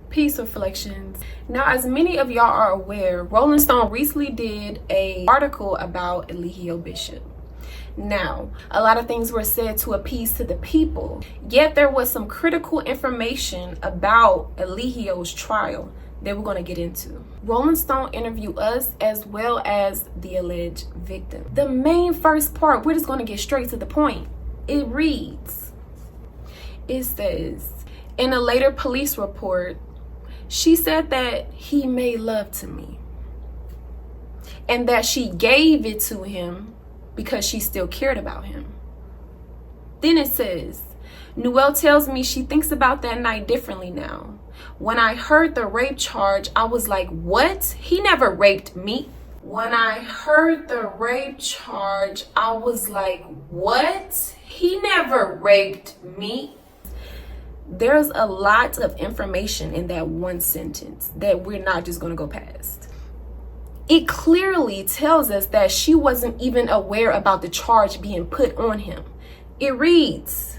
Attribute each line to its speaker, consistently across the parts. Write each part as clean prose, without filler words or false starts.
Speaker 1: Peace Reflections. Now, as many of y'all are aware, Rolling Stone recently did an article about Eligio Bishop. Now, a lot of things were said to appease to the people, yet there was some critical information about Eligio's trial that we're going to get into. Rolling Stone interviewed us as well as the alleged victim. The main first part, we're just going to get straight to the point. It reads, it says, in a later police report, she said that he made love to me and that she gave it to him because she still cared about him. Then it says, Noelle tells me she thinks about that night differently now. When I heard the rape charge, I was like, what? He never raped me. When I heard the rape charge, I was like, what? He never raped me. There's a lot of information in that one sentence that we're not just going to go past. It clearly tells us that she wasn't even aware about the charge being put on him. It reads,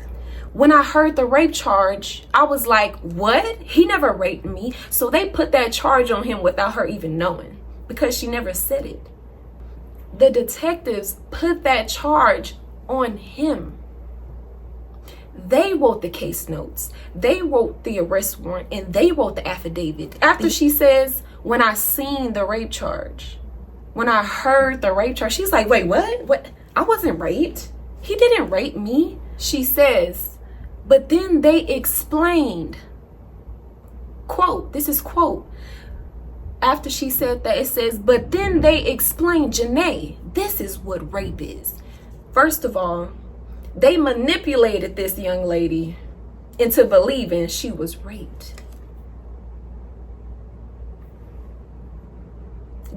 Speaker 1: when I heard the rape charge, I was like, what? He never raped me. So they put that charge on him without her even knowing because she never said it. The detectives put that charge on him. They wrote the case notes, they wrote the arrest warrant, and they wrote the affidavit. After she says, when I seen the rape charge, when I heard the rape charge, she's like, wait, what? I wasn't raped. He didn't rape me. She says, but then they explained, quote, this is quote, after she said that, it says, but then they explained, Janae, this is what rape is. First of all, they manipulated this young lady into believing she was raped.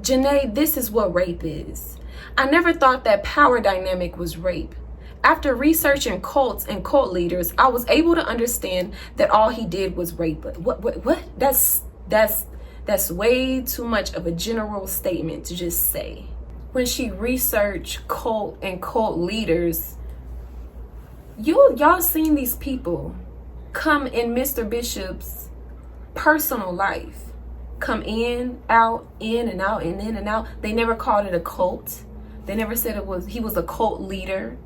Speaker 1: Janae, this is what rape is. I never thought that power dynamic was rape. After researching cults and cult leaders, I was able to understand that all he did was rape. But what? That's way too much of a general statement to just say. When she researched cult and cult leaders, y'all seen these people come in Mr. Bishop's personal life, come in, out, in and out, and in and out. They never called it a cult. They never said he was a cult leader,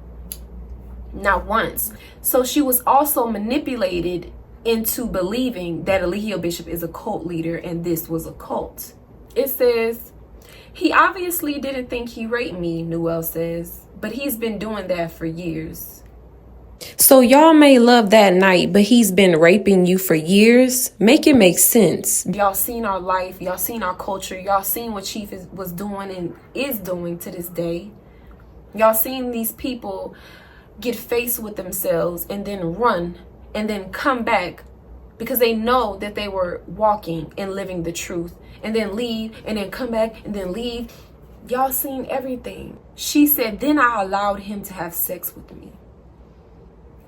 Speaker 1: not once. So she was also manipulated into believing that Eligio Bishop is a cult leader and this was a cult. It says, he obviously didn't think he raped me, Noelle says, but he's been doing that for years. So y'all may love that night, but he's been raping you for years? Make it make sense. Y'all seen our life, y'all seen our culture, y'all seen what Chief was doing and is doing to this day. Y'all seen these people get faced with themselves and then run and then come back because they know that they were walking and living the truth, and then leave and then come back and then leave. Y'all seen everything. She said, then I allowed him to have sex with me.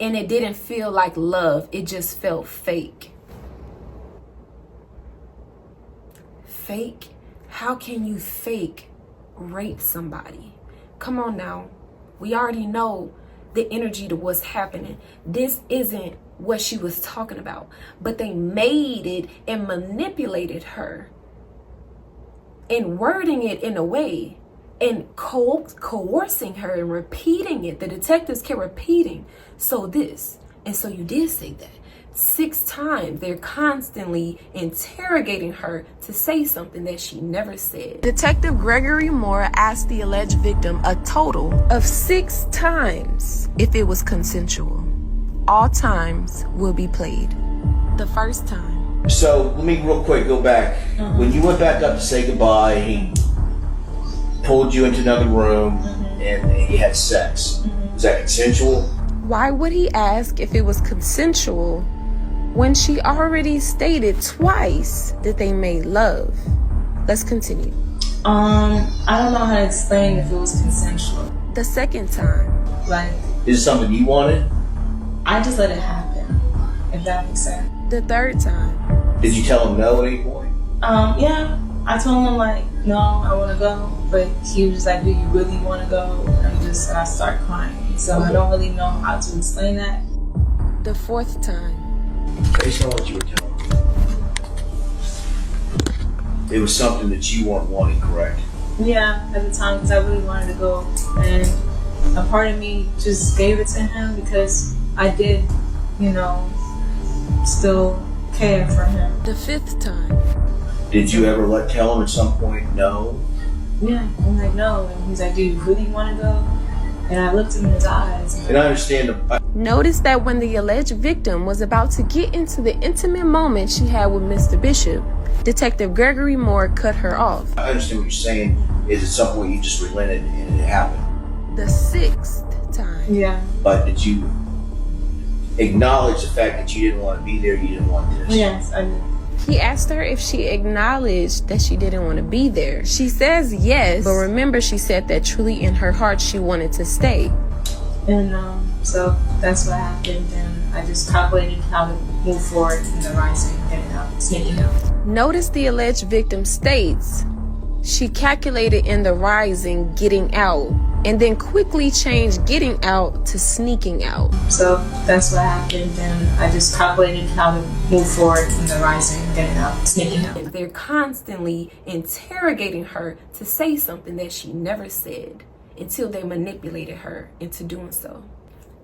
Speaker 1: And it didn't feel like love. It just felt fake. Fake? How can you fake rape somebody? Come on now. We already know the energy to what's happening. This isn't what she was talking about. But they made it and manipulated her and wording it in a way and coercing her and repeating it. The detectives kept repeating, so this, and so you did say that. 6 times. They're constantly interrogating her to say something that she never said. Detective Gregory Moore asked the alleged victim a total of 6 times if it was consensual. All times will be played. The first time.
Speaker 2: So let me real quick go back. When you went back up to say goodbye, he pulled you into another room and he had sex. Was that consensual?
Speaker 1: Why would he ask if it was consensual when she already stated twice that they made love? Let's continue.
Speaker 3: I don't know how to explain if it was consensual.
Speaker 1: The second time.
Speaker 3: Like,
Speaker 2: is it something you wanted?
Speaker 3: I just let it happen, if that makes sense.
Speaker 1: The third time.
Speaker 2: Did you tell him no at any point?
Speaker 3: Yeah. I told him like, no, I want to go, but he was just like, do you really want to go? And I start crying. So I don't really know how to explain that.
Speaker 1: The fourth time.
Speaker 2: Based on what you were telling me, it was something that you weren't wanting, correct?
Speaker 3: Yeah, at the time, because I really wanted to go, and a part of me just gave it to him because I did, still care for him.
Speaker 1: The 5th time.
Speaker 2: Did you ever tell him at some point no?
Speaker 3: Yeah, I'm like, no, and he's like, do you really want to go? And I looked him in his eyes.
Speaker 2: And I understand.
Speaker 1: Notice that when the alleged victim was about to get into the intimate moment she had with Mr. Bishop, Detective Gregory Moore cut her off.
Speaker 2: I understand what you're saying. Is at some point you just relented and it happened.
Speaker 1: The 6th time.
Speaker 3: Yeah.
Speaker 2: But did you acknowledge the fact that you didn't want to be there? You didn't want this?
Speaker 3: Yes, I did.
Speaker 1: He asked her if she acknowledged that she didn't want to be there. She says yes, but remember she said that truly in her heart she wanted to stay.
Speaker 3: And so that's what happened, and I just calculated how to move forward in the rising, getting out, sneaking out.
Speaker 1: Notice the alleged victim states she calculated in the rising getting out, and then quickly changed getting out to sneaking out.
Speaker 3: So that's what happened, and I just calculated how to move forward in the rising, getting out, sneaking out.
Speaker 1: They're constantly interrogating her to say something that she never said until they manipulated her into doing so.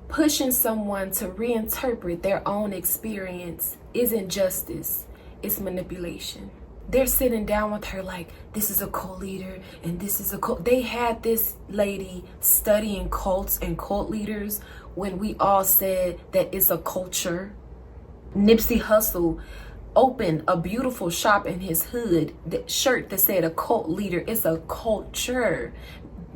Speaker 1: Pushing someone to reinterpret their own experience isn't justice, it's manipulation. They're sitting down with her like, this is a cult leader and this is a cult. They had this lady studying cults and cult leaders when we all said that it's a culture. Nipsey Hussle opened a beautiful shop in his hood, the shirt that said a cult leader. It's a culture.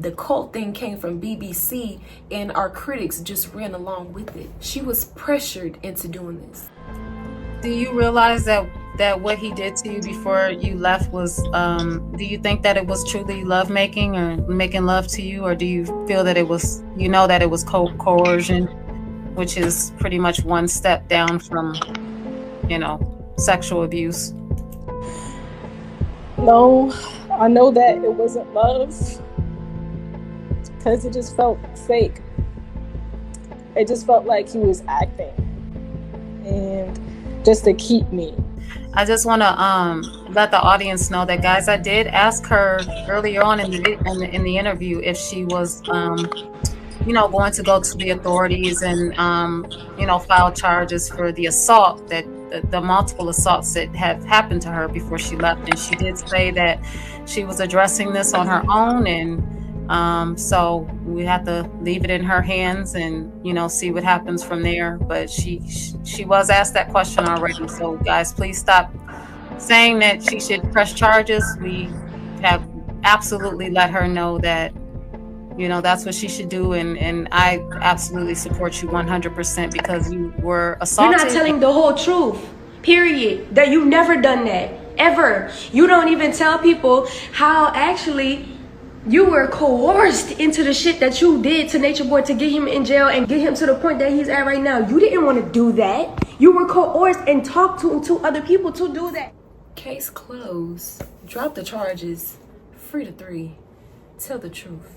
Speaker 1: The cult thing came from BBC and our critics just ran along with it. She was pressured into doing this.
Speaker 4: Do you realize that what he did to you before you left was, do you think that it was truly love making or making love to you? Or do you feel that it was, that it was coercion, which is pretty much one step down from, sexual abuse?
Speaker 5: No, I know that it wasn't love because it just felt fake. It just felt like he was acting and just to keep me.
Speaker 4: I just want to let the audience know that, guys, I did ask her earlier on in the interview if she was, going to go to the authorities and, file charges for the assault the multiple assaults that have happened to her before she left. And she did say that she was addressing this on her own, and so we have to leave it in her hands and see what happens from there. But she was asked that question already, so guys, please stop saying that she should press charges. We have absolutely let her know that that's what she should do, and I absolutely support you 100% because you were assaulted.
Speaker 6: You're not telling the whole truth, period. That you've never done that, ever. You don't even tell people how actually you were coerced into the shit that you did to Nature Boy to get him in jail and get him to the point that he's at right now. You didn't want to do that. You were coerced and talked to other people to do that.
Speaker 1: Case closed. Drop the charges. Free the 3. Tell the truth.